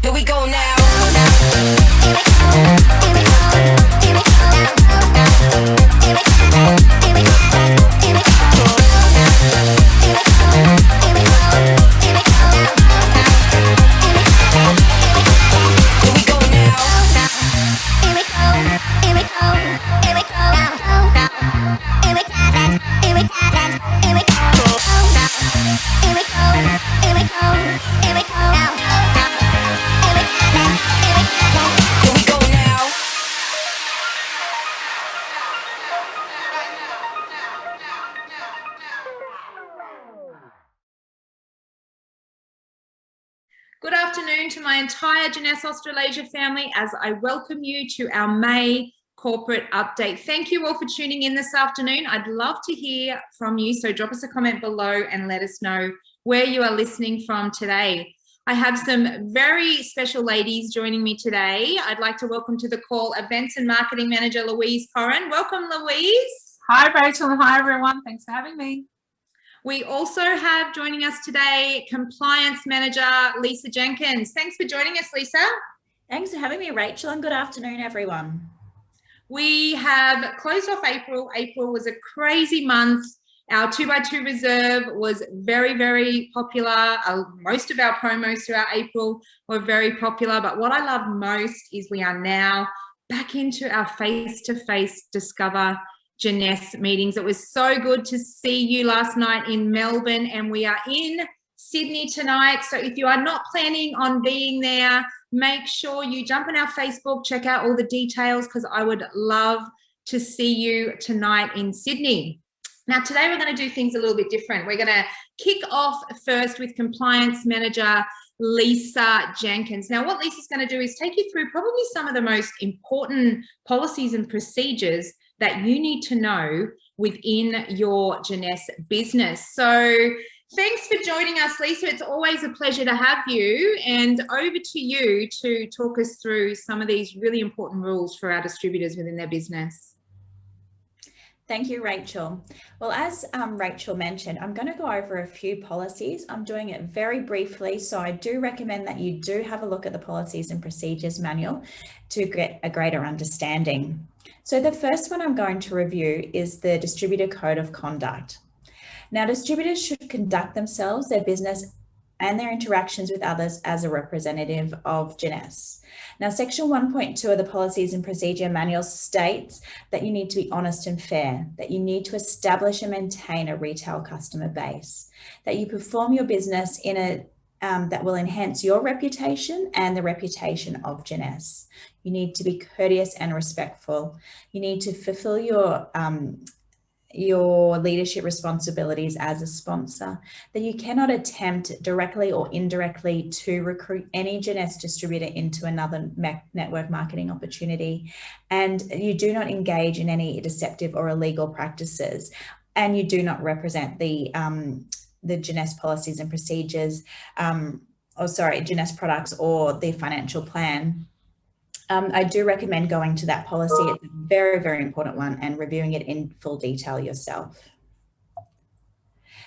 Here we go now. Good afternoon to my entire Jeunesse Australasia family as I welcome you to our May corporate update. Thank you all for tuning in this afternoon. I'd love to hear from you, so drop us a comment below and let us know where you are listening from today. I have some very special ladies joining me today. I'd like to welcome to the call Events and Marketing Manager Louise Corrin. Welcome, Louise. Hi, Rachel. Hi, everyone. Thanks for having me. We also have joining us today Compliance Manager Lisa Jenkins. Thanks for joining us, Lisa. Thanks for having me, Rachel, and good afternoon, everyone. We have closed off April. April was a crazy month. Our 2x2 reserve was very, very popular. Most of our promos throughout April were very popular. But what I love most is we are now back into our face-to-face Discover Jeunesse meetings. It was so good to see you last night in Melbourne, and we are in Sydney tonight. So if you are not planning on being there, make sure you jump on our Facebook, check out all the details, because I would love to see you tonight in Sydney. Now, today we're going to do things a little bit different. We're going to kick off first with Compliance Manager Lisa Jenkins. Now, what Lisa's going to do is take you through probably some of the most important policies and procedures that you need to know within your Jeunesse business. So thanks for joining us, Lisa. It's always a pleasure to have you, and over to you to talk us through some of these really important rules for our distributors within their business. Thank you, Rachel. Well, as Rachel mentioned, I'm going to go over a few policies. I'm doing it very briefly, so I do recommend that you do have a look at the Policies and Procedures Manual to get a greater understanding. So the first one I'm going to review is the Distributor Code of Conduct. Now, distributors should conduct themselves, their business, and their interactions with others as a representative of Jeunesse. Now, Section 1.2 of the Policies and Procedure Manual states that you need to be honest and fair, that you need to establish and maintain a retail customer base, that you perform your business in a that will enhance your reputation and the reputation of Jeunesse. You need to be courteous and respectful. You need to fulfill your leadership responsibilities as a sponsor, that you cannot attempt directly or indirectly to recruit any Jeunesse distributor into another network marketing opportunity, and you do not engage in any deceptive or illegal practices, and you do not represent the Jeunesse policies and procedures, Jeunesse products or the financial plan. I do recommend going to that policy. It's a very, very important one, and reviewing it in full detail yourself.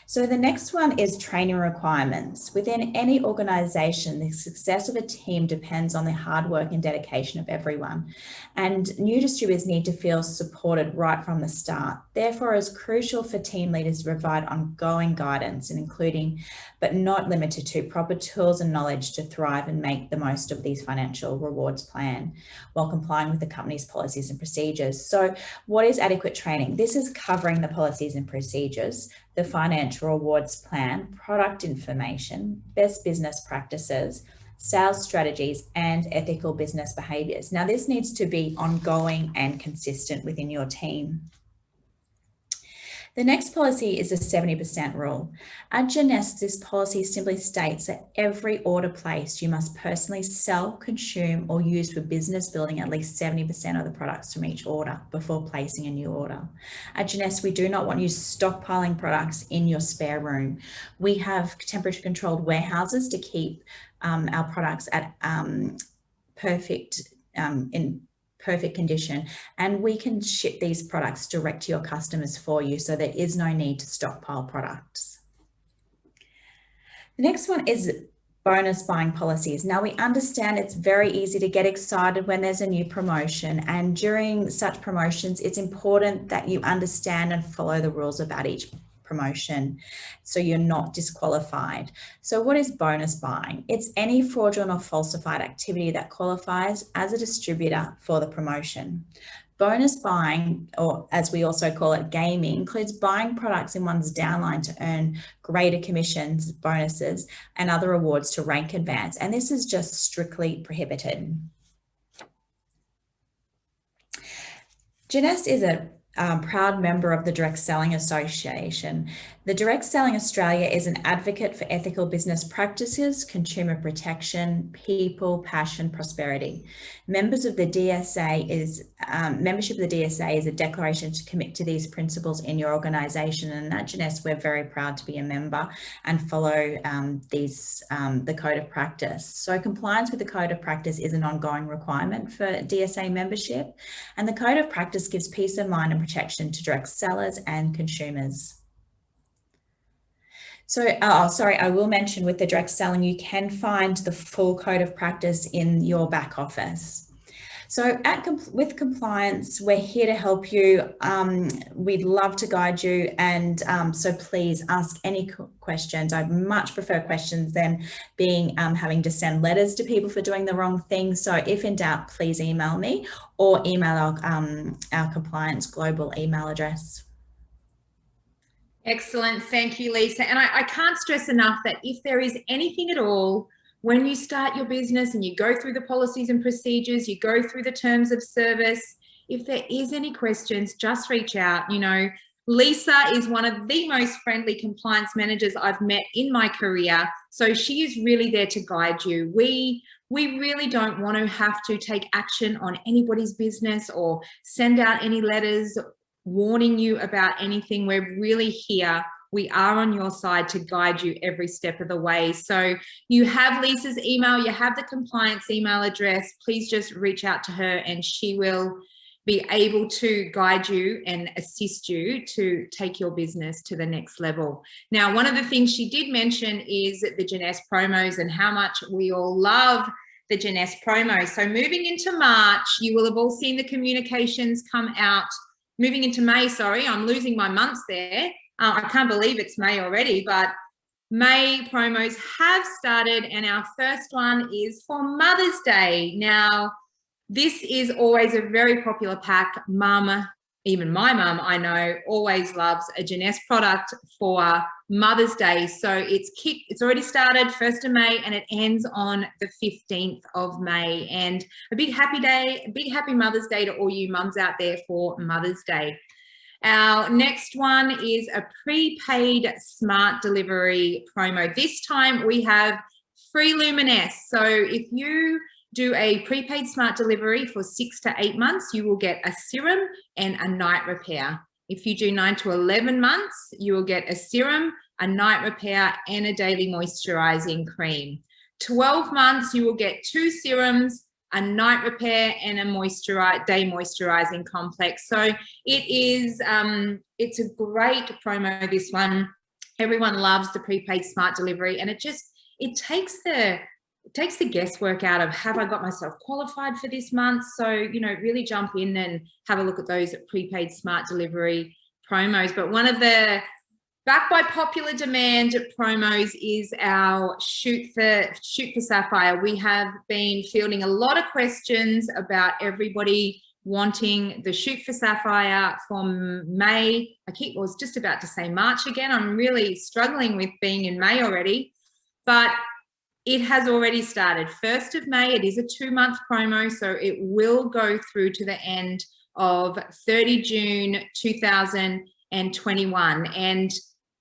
So the next one is training requirements. Within any organization, the success of a team depends on the hard work and dedication of everyone. And new distributors need to feel supported right from the start. Therefore, it's crucial for team leaders to provide ongoing guidance, and including, but not limited to, proper tools and knowledge to thrive and make the most of these financial rewards plan while complying with the company's policies and procedures. So what is adequate training? This is covering the policies and procedures, the financial rewards plan, product information, best business practices, sales strategies, and ethical business behaviors. Now, this needs to be ongoing and consistent within your team. The next policy is a 70% rule. At Jeunesse, this policy simply states that every order placed, you must personally sell, consume, or use for business building at least 70% of the products from each order before placing a new order. At Jeunesse, we do not want you stockpiling products in your spare room. We have temperature controlled warehouses to keep our products at in perfect condition, and we can ship these products direct to your customers for you, so there is no need to stockpile products. The next one is bonus buying policies. Now, we understand it's very easy to get excited when there's a new promotion, and during such promotions, it's important that you understand and follow the rules about each promotion so you're not disqualified. So what is bonus buying? It's any fraudulent or falsified activity that qualifies as a distributor for the promotion. Bonus buying, or as we also call it, gaming, includes buying products in one's downline to earn greater commissions, bonuses, and other rewards to rank advance, and this is just strictly prohibited. Jeunesse is a proud member of the Direct Selling Association. The Direct Selling Australia is an advocate for ethical business practices, consumer protection, people, passion, prosperity. Membership of the DSA is a declaration to commit to these principles in your organisation, and at Jeunesse, we're very proud to be a member and follow the Code of Practice. So compliance with the Code of Practice is an ongoing requirement for DSA membership, and the Code of Practice gives peace of mind and protection to direct sellers and consumers. So, I will mention with the direct selling, you can find the full Code of Practice in your back office. So with compliance, we're here to help you. We'd love to guide you, and so please ask any questions. I much prefer questions than having to send letters to people for doing the wrong thing. So if in doubt, please email me or email our compliance global email address. Excellent. Thank you, Lisa. And I can't stress enough that if there is anything at all, when you start your business and you go through the policies and procedures, you go through the terms of service, if there is any questions, just reach out. You know, Lisa is one of the most friendly compliance managers I've met in my career. So she is really there to guide you. We really don't want to have to take action on anybody's business or send out any letters warning you about anything. We're really here. We are on your side to guide you every step of the way. So you have Lisa's email, you have the compliance email address. Please just reach out to her and she will be able to guide you and assist you to take your business to the next level. Now, one of the things she did mention is the Jeunesse promos and how much we all love the Jeunesse promo. So moving into March, you will have all seen the communications come out. Moving into May, sorry, I'm losing my months there. I can't believe it's May already, but May promos have started, and our first one is for Mother's Day. Now, this is always a very popular pack. Mum, even my mum, I know, always loves a Jeunesse product for Mother's Day. So it's already started 1st of May and it ends on the 15th of May. And a big happy day, a big happy Mother's Day to all you mums out there for Mother's Day. Our next one is a prepaid smart delivery promo. This time we have free Luminous. So if you do a prepaid smart delivery for 6 to 8 months, you will get a serum and a night repair. If you do 9 to 11 months, you will get a serum, a night repair, and a daily moisturizing cream. 12 months, you will get 2 serums, a night repair, and a day moisturizing complex. So it is, it's a great promo, this one. Everyone loves the prepaid smart delivery, and it takes the guesswork out of, have I got myself qualified for this month? So, you know, really jump in and have a look at those prepaid smart delivery promos. But one of the backed by popular demand promos is our Shoot for Sapphire. We have been fielding a lot of questions about everybody wanting the Shoot for Sapphire from May. I was just about to say March again. I'm really struggling with being in May already, but it has already started. 1st of May, it is a 2-month promo, so it will go through to the end of 30 June 2023. and 21. And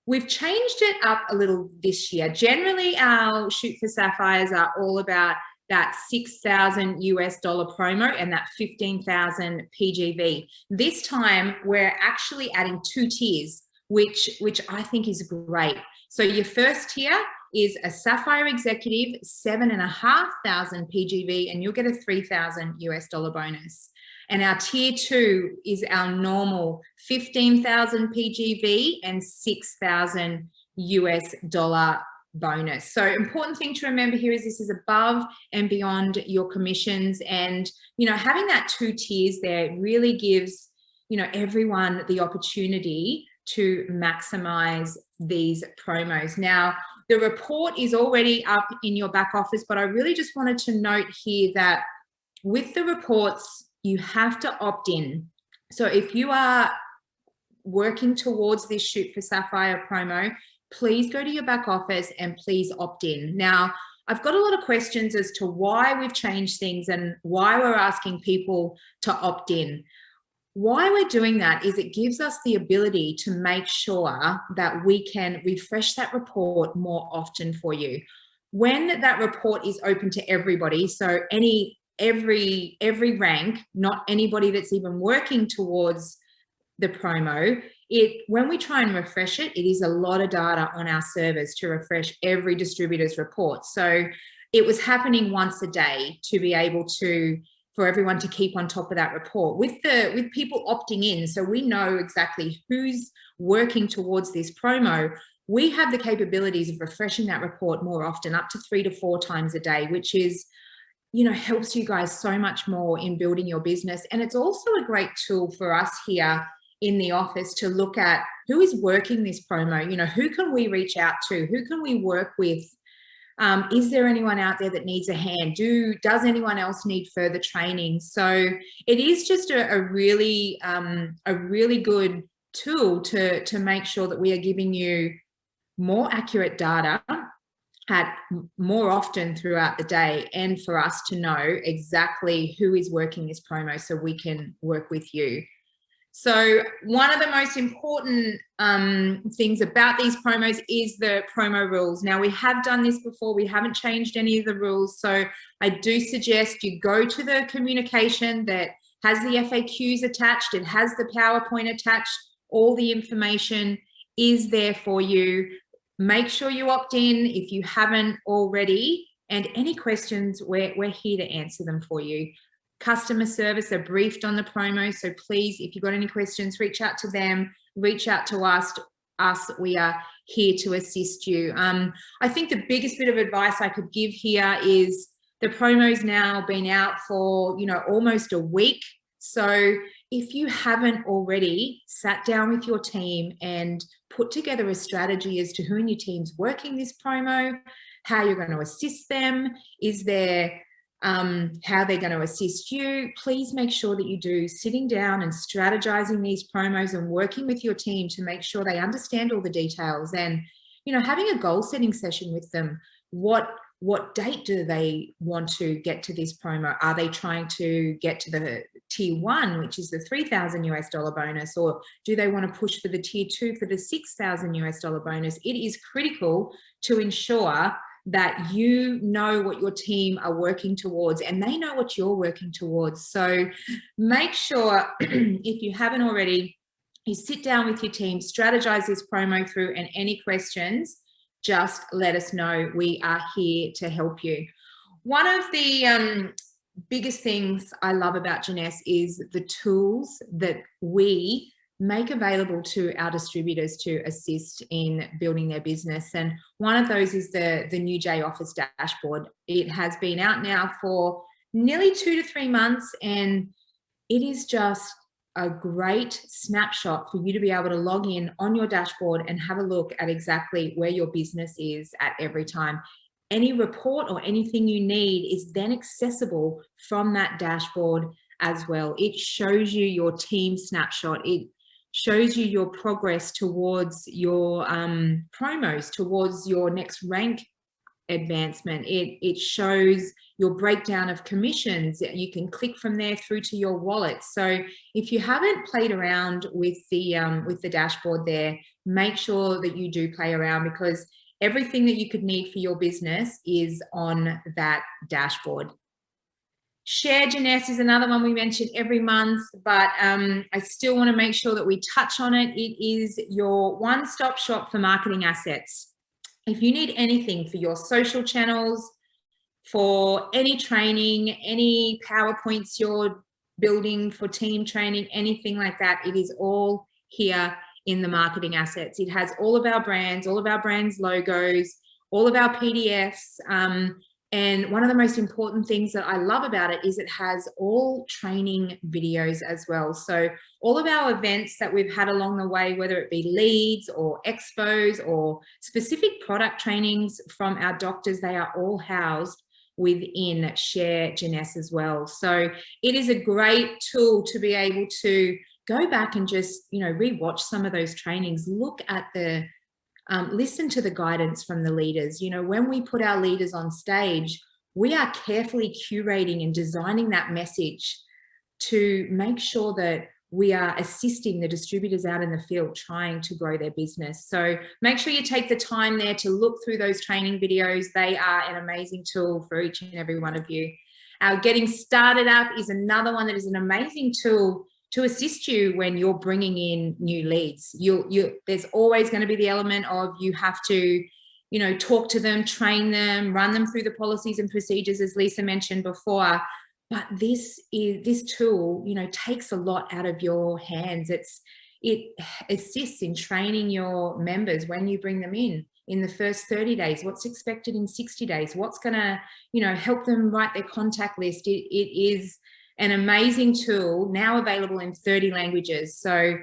we've changed it up a little this year. Generally, our Shoot for Sapphires are all about that $6,000 US promo and that 15,000 PGV. This time, we're actually adding 2 tiers, which I think is great. So your first tier is a Sapphire Executive, 7,500 PGV, and you'll get a 3,000 US bonus. And our tier 2 is our normal 15,000 PGV and 6,000 US bonus. So important thing to remember here is this is above and beyond your commissions, and having that 2 tiers there really gives everyone the opportunity to maximize these promos. Now, the report is already up in your back office, but I really just wanted to note here that with the reports, you have to opt in. So if you are working towards this Shoot for Sapphire promo, please go to your back office and please opt in. Now, I've got a lot of questions as to why we've changed things and why we're asking people to opt in. Why we're doing that is it gives us the ability to make sure that we can refresh that report more often for you. When that report is open to everybody, so every rank, not anybody that's even working towards the promo, when we try and refresh it, it is a lot of data on our servers to refresh every distributor's report. So it was happening once a day to be able to, for everyone to keep on top of that report with people opting in. So we know exactly who's working towards this promo. We have the capabilities of refreshing that report more often, up to 3 to 4 times a day, which is, helps you guys so much more in building your business. And it's also a great tool for us here in the office to look at who is working this promo. Who can we reach out to? Who can we work with? Is there anyone out there that needs a hand? Does anyone else need further training? So it is just a really good tool to make sure that we are giving you more accurate data at more often throughout the day, and for us to know exactly who is working this promo so we can work with you. So one of the most important things about these promos is the promo rules. Now, we have done this before. We haven't changed any of the rules. So I do suggest you go to the communication that has the FAQs attached. It has the PowerPoint attached. All the information is there for you. Make sure you opt in if you haven't already. And any questions, we're here to answer them for you. Customer service are briefed on the promo, so please, if you've got any questions, reach out to them, reach out to us. We are here to assist you. I think the biggest bit of advice I could give here is the promo's now been out for almost a week. So if you haven't already sat down with your team and put together a strategy as to who in your team's working this promo, how you're going to assist them, is there how they're going to assist you, please make sure that you do sitting down and strategizing these promos and working with your team to make sure they understand all the details, and having a goal setting session with them. What date do they want to get to this promo? Are they trying to get to the tier 1, which is the 3,000 US bonus, or do they want to push for the tier 2 for the 6,000 US bonus? It is critical to ensure that you know what your team are working towards and they know what you're working towards. So make sure, if you haven't already, you sit down with your team, strategize this promo through, and any questions, just let us know. We are here to help you. One of the biggest things I love about Jeunesse is the tools that we make available to our distributors to assist in building their business. And one of those is the new J Office dashboard. It has been out now for nearly 2 to 3 months, and it is just a great snapshot for you to be able to log in on your dashboard and have a look at exactly where your business is at every time. Any report or anything you need is then accessible from that dashboard as well. It shows you your team snapshot. It shows you your progress towards your promos, towards your next rank advancement. It shows your breakdown of commissions. You can click from there through to your wallet. So if you haven't played around with the dashboard there, make sure that you do play around, because everything that you could need for your business is on that dashboard. Share Jeunesse is another one we mention every month, but I still want to make sure that we touch on it. It is your one-stop shop for marketing assets. If you need anything for your social channels, for any training, any PowerPoints you're building for team training, anything like that, it is all here in the marketing assets. It has all of our brands logos, all of our PDFs, and one of the most important things that I love about it is it has all training videos as well. So all of our events that we've had along the way, whether it be leads or expos or specific product trainings from our doctors, they are all housed within Share Jeunesse as well. So it is a great tool to be able to go back and just, you know, rewatch some of those trainings, look at the listen to the guidance from the leaders. You know, when we put our leaders on stage, we are carefully curating and designing that message to make sure that we are assisting the distributors out in the field trying to grow their business. So make sure you take the time there to look through those training videos. They are an amazing tool for each and every one of you. Our Getting Started app is another one that is an amazing tool to assist you when you're bringing in new leads. There's always going to be the element of you have to, you know, talk to them, train them, run them through the policies and procedures, as Lisa mentioned before. But this tool, you know, takes a lot out of your hands. It assists in training your members when you bring them in the first 30 days, what's expected in 60 days, what's going to, you know, help them write their contact list. It is an amazing tool, now available in 30 languages. So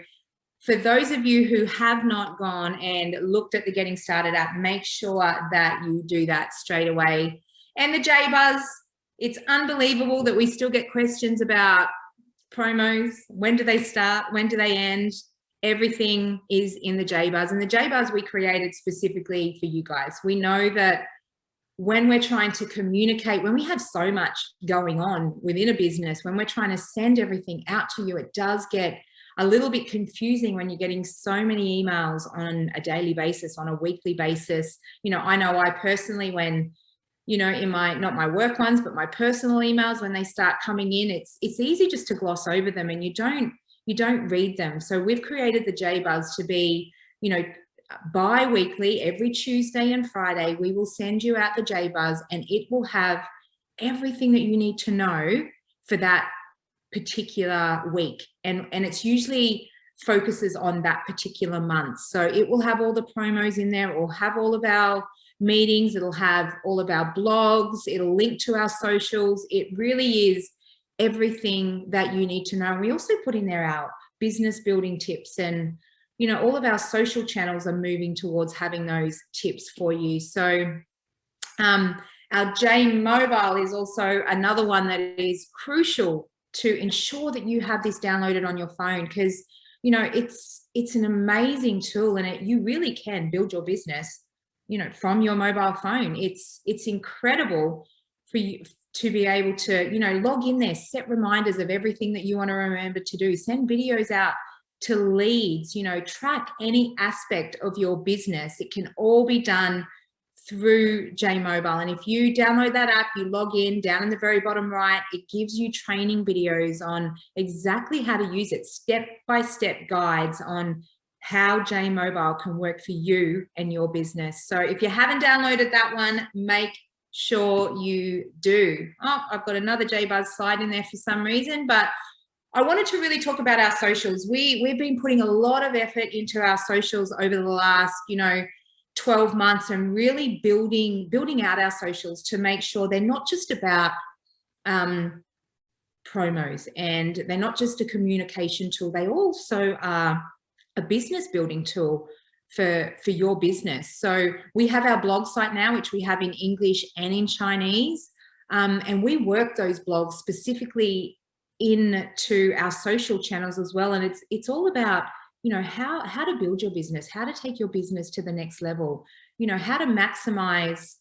for those of you who have not gone and looked at the Getting Started app, make sure that you do that straight away. And the JBuzz, it's unbelievable that we still get questions about promos. When do they start? When do they end? Everything is in the JBuzz. And the JBuzz we created specifically for you guys. We know that when we're trying to communicate, when we have so much going on within a business, when we're trying to send everything out to you, it does get a little bit confusing when you're getting so many emails on a daily basis, on a weekly basis. You know I personally, when, you know, in my, not my work ones, but my personal emails, when they start coming in, it's easy just to gloss over them and you don't read them. So we've created the JBuzz to be, you know, bi-weekly. Every Tuesday and Friday we will send you out the JBuzz, and it will have everything that you need to know for that particular week, and it's usually focuses on that particular month. So it will have all the promos in there, it will have all of our meetings, it'll have all of our blogs, it'll link to our socials. It really is everything that you need to know. And we also put in there our business building tips, and you know, all of our social channels are moving towards having those tips for you. So our J Mobile is also another one that is crucial to ensure that you have this downloaded on your phone, because, you know, it's an amazing tool, and you really can build your business, you know, from your mobile phone. It's incredible for you to be able to, you know, log in there, set reminders of everything that you want to remember to do, send videos out to leads, you know, track any aspect of your business. It can all be done through J Mobile. And if you download that app, you log in, down in the very bottom right, it gives you training videos on exactly how to use it, step-by-step guides on how J Mobile can work for you and your business. So if you haven't downloaded that one, make sure you do. Oh, I've got another JBuzz slide in there for some reason, but I wanted to really talk about our socials. We've been putting a lot of effort into our socials over the last, you know, 12 months, and really building out our socials to make sure they're not just about promos, and they're not just a communication tool. They also are a business building tool for your business. So we have our blog site now, which we have in English and in Chinese, and we work those blogs specifically into our social channels as well. And it's all about, you know, how to build your business, how to take your business to the next level, you know, how to maximize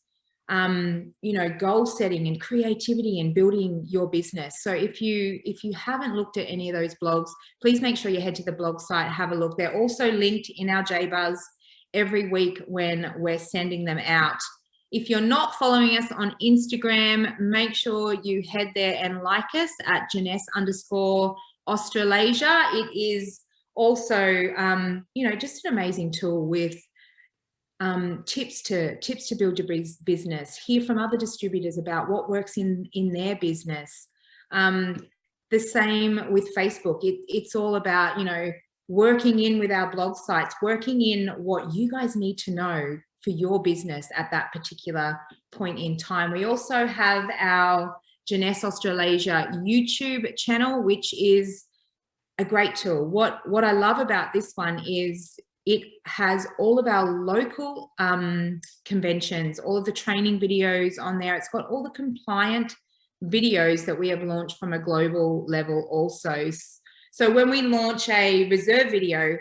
you know, goal setting and creativity and building your business. So if you haven't looked at any of those blogs, please make sure you head to the blog site, have a look. They're also linked in our JBuzz every week when we're sending them out. If you're not following us on Instagram, make sure you head there and like us at Jeunesse_Australasia. It is also, you know, just an amazing tool with tips to build your business. Hear from other distributors about what works in their business. The same with Facebook. It's all about, you know, working in with our blog sites, working in what you guys need to know for your business at that particular point in time. We also have our Jeunesse Australasia YouTube channel, which is a great tool. What I love about this one is it has all of our local conventions, all of the training videos on there. It's got all the compliant videos that we have launched from a global level also. So when we launch a reserve video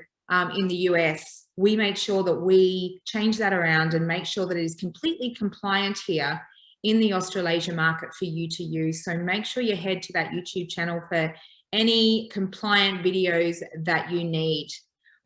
in the US, we make sure that we change that around and make sure that it is completely compliant here in the Australasia market for you to use. So make sure you head to that YouTube channel for any compliant videos that you need.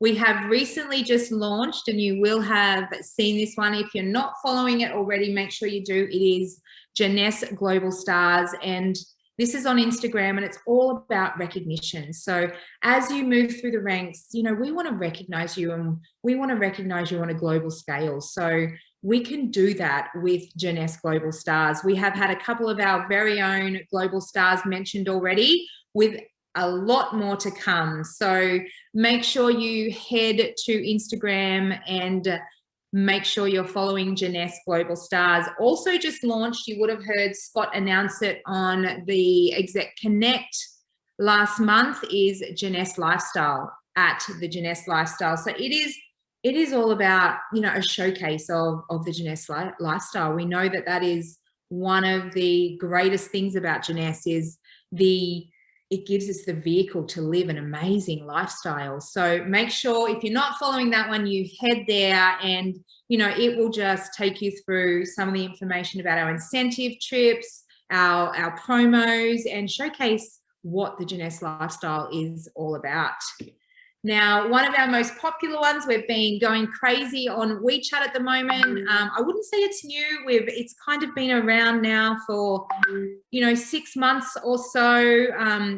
We have recently just launched, and you will have seen this one. If you're not following it already, make sure you do. It is Jeunesse Global Stars, and this is on Instagram, and it's all about recognition. So as you move through the ranks, you know, we want to recognize you, and we want to recognize you on a global scale. So we can do that with Jeunesse Global Stars. We have had a couple of our very own global stars mentioned already, with a lot more to come. So make sure you head to Instagram and make sure you're following Jeunesse Global Stars. Also just launched, you would have heard Scott announce it on the Exec Connect last month, is Jeunesse Lifestyle, at the Jeunesse Lifestyle. So it is all about, you know, a showcase of the Jeunesse Lifestyle. We know that that is one of the greatest things about Jeunesse, is it gives us the vehicle to live an amazing lifestyle. So make sure, if you're not following that one, you head there, and, you know, it will just take you through some of the information about our incentive trips, our promos, and showcase what the Jeunesse Lifestyle is all about. Now, one of our most popular ones, we've been going crazy on WeChat at the moment. I wouldn't say it's new. It's kind of been around now for, you know, 6 months or so.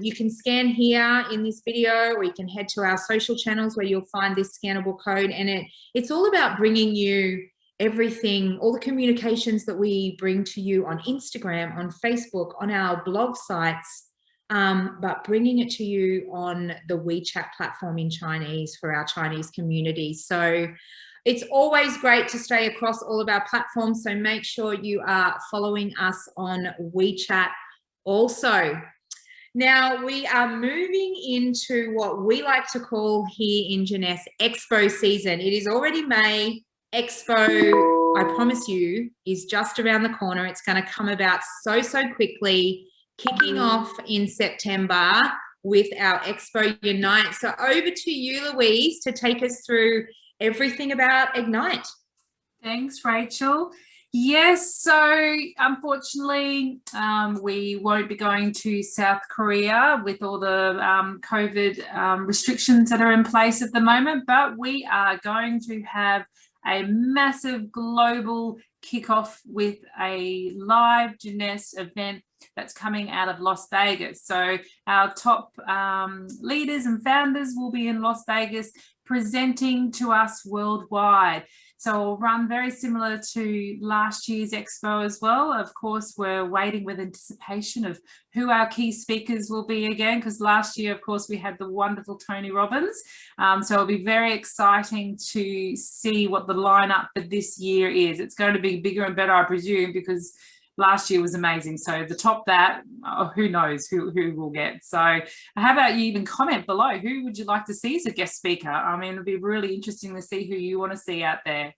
You can scan here in this video, or you can head to our social channels where you'll find this scannable code. And it's all about bringing you everything, all the communications that we bring to you on Instagram, on Facebook, on our blog sites, but bringing it to you on the WeChat platform in Chinese for our Chinese community. So it's always great to stay across all of our platforms. So make sure you are following us on WeChat also. Now we are moving into what we like to call here in Jeunesse Expo season. It is already May. Expo, I promise you, is just around the corner. It's going to come about so quickly, kicking off in September with our Expo Unite. So over to you, Louise, to take us through everything about Ignite. Thanks, Rachel. Yes, so unfortunately, we won't be going to South Korea with all the COVID restrictions that are in place at the moment, but we are going to have a massive global kickoff with a live Jeunesse event that's coming out of Las Vegas. So our top leaders and founders will be in Las Vegas presenting to us worldwide. So it'll run very similar to last year's expo as well. Of course, we're waiting with anticipation of who our key speakers will be again, because last year, of course, we had the wonderful Tony Robbins. So it'll be very exciting to see what the lineup for this year is. It's going to be bigger and better, I presume, because last year was amazing. So to top that, who knows who we'll get. So how about you even comment below, who would you like to see as a guest speaker? I mean, it'll be really interesting to see who you want to see out there.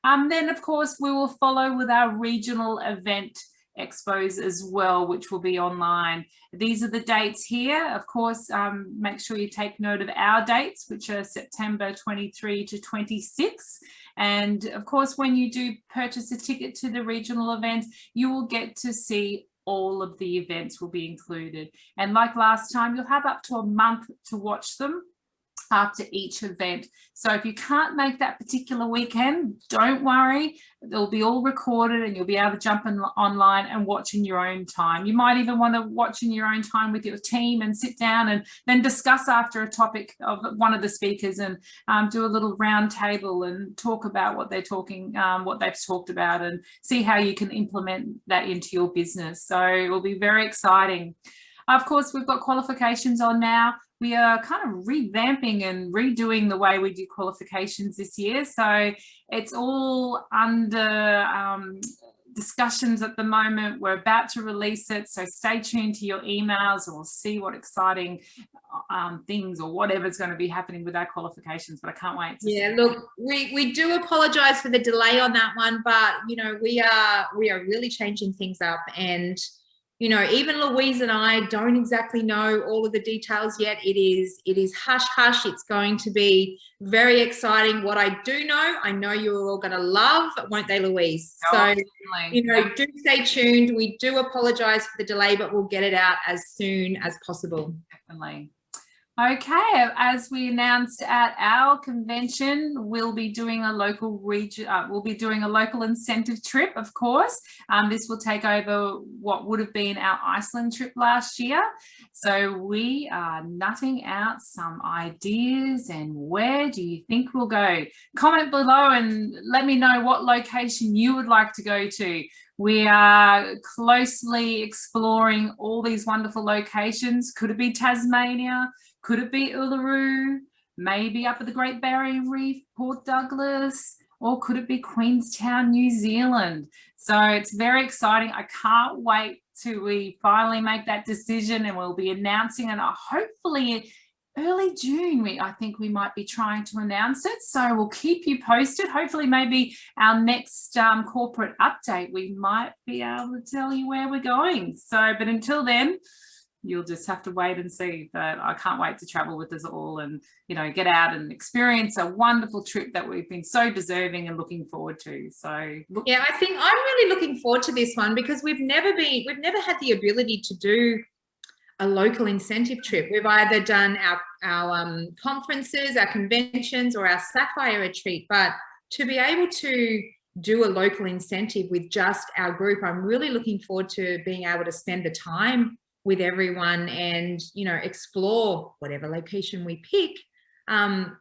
Then, of course, we will follow with our regional event expos as well, which will be online. These are the dates here. Of course, make sure you take note of our dates, which are September 23 to 26. And of course, when you do purchase a ticket to the regional events, you will get to see all of the events will be included. And like last time, you'll have up to a month to watch them after each event. So if you can't make that particular weekend, don't worry, they'll be all recorded and you'll be able to jump in online and watch in your own time. You might even want to watch in your own time with your team and sit down and then discuss after a topic of one of the speakers and do a little round table and talk about what they're talking, what they've talked about, and see how you can implement that into your business. So it will be very exciting. Of course, we've got qualifications on now. We are kind of revamping and redoing the way we do qualifications this year. So it's all under discussions at the moment. We're about to release it. So stay tuned to your emails and we'll see what exciting things or whatever's going to be happening with our qualifications. But I can't wait to see. Look, we do apologize for the delay on that one, but, you know, we are really changing things up. And you know, even Louise and I don't exactly know all of the details yet. It is hush hush. It's going to be very exciting. What I do know, I know you're all going to love, won't they, Louise? Oh, so, definitely. you know, do stay tuned. We do apologize for the delay, but we'll get it out as soon as possible. Definitely. Okay, as we announced at our convention, we'll be doing a local region. We'll be doing a local incentive trip, of course. This will take over what would have been our Iceland trip last year. So we are nutting out some ideas, and where do you think we'll go? Comment below and let me know what location you would like to go to. We are closely exploring all these wonderful locations. Could it be Tasmania? Could it be Uluru? Maybe up at the Great Barrier Reef, Port Douglas? Or could it be Queenstown, New Zealand? So it's very exciting. I can't wait till we finally make that decision, and we'll be announcing it hopefully early June. I think we might be trying to announce it. So we'll keep you posted. Hopefully maybe our next corporate update, we might be able to tell you where we're going. So, but until then, you'll just have to wait and see. But I can't wait to travel with us all and, you know, get out and experience a wonderful trip that we've been so deserving and looking forward to. So yeah, I think I'm really looking forward to this one because we've never had the ability to do a local incentive trip. We've either done our conferences, our conventions, or our Sapphire retreat, but to be able to do a local incentive with just our group, I'm really looking forward to being able to spend the time with everyone and, you know, explore whatever location we pick,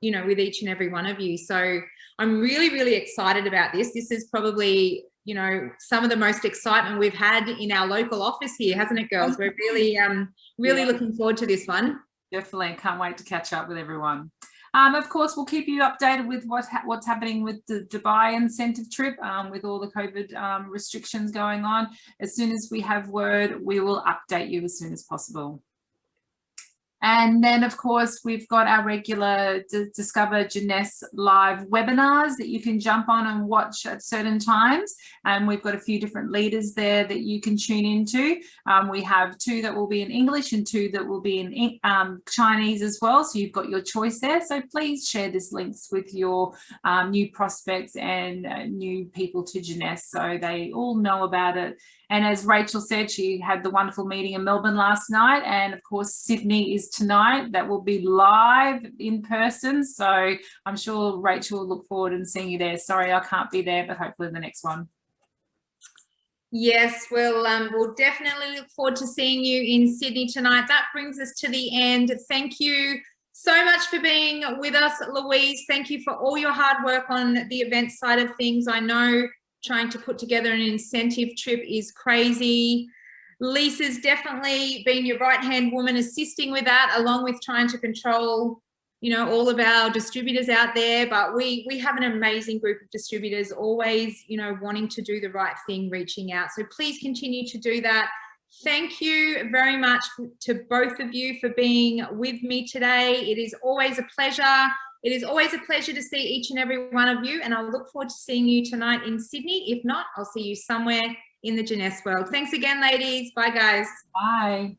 you know, with each and every one of you. So I'm really, really excited about this. This is probably, you know, some of the most excitement we've had in our local office here, hasn't it, girls? We're really, really looking forward to this one. Definitely, can't wait to catch up with everyone. Of course, we'll keep you updated with what's happening with the Dubai incentive trip, with all the COVID restrictions going on. As soon as we have word, we will update you as soon as possible. And then, of course, we've got our regular Discover Jeunesse live webinars that you can jump on and watch at certain times. And we've got a few different leaders there that you can tune into. We have 2 that will be in English and 2 that will be in Chinese as well. So you've got your choice there. So please share this links with your new prospects and new people to Jeunesse so they all know about it. And as Rachel said, she had the wonderful meeting in Melbourne last night. And of course, Sydney is tonight. That will be live in person. So I'm sure Rachel will look forward and seeing you there. Sorry, I can't be there, but hopefully the next one. Yes, we'll definitely look forward to seeing you in Sydney tonight. That brings us to the end. Thank you so much for being with us, Louise. Thank you for all your hard work on the event side of things. I know trying to put together an incentive trip is crazy. Lisa's definitely been your right-hand woman assisting with that, along with trying to control, you know, all of our distributors out there. But we have an amazing group of distributors, always, you know, wanting to do the right thing, reaching out. So please continue to do that. Thank you very much to both of you for being with me today. It is always a pleasure. It is always a pleasure to see each and every one of you, and I'll look forward to seeing you tonight in Sydney. If not, I'll see you somewhere in the Jeunesse world. Thanks again, ladies. Bye, guys. Bye.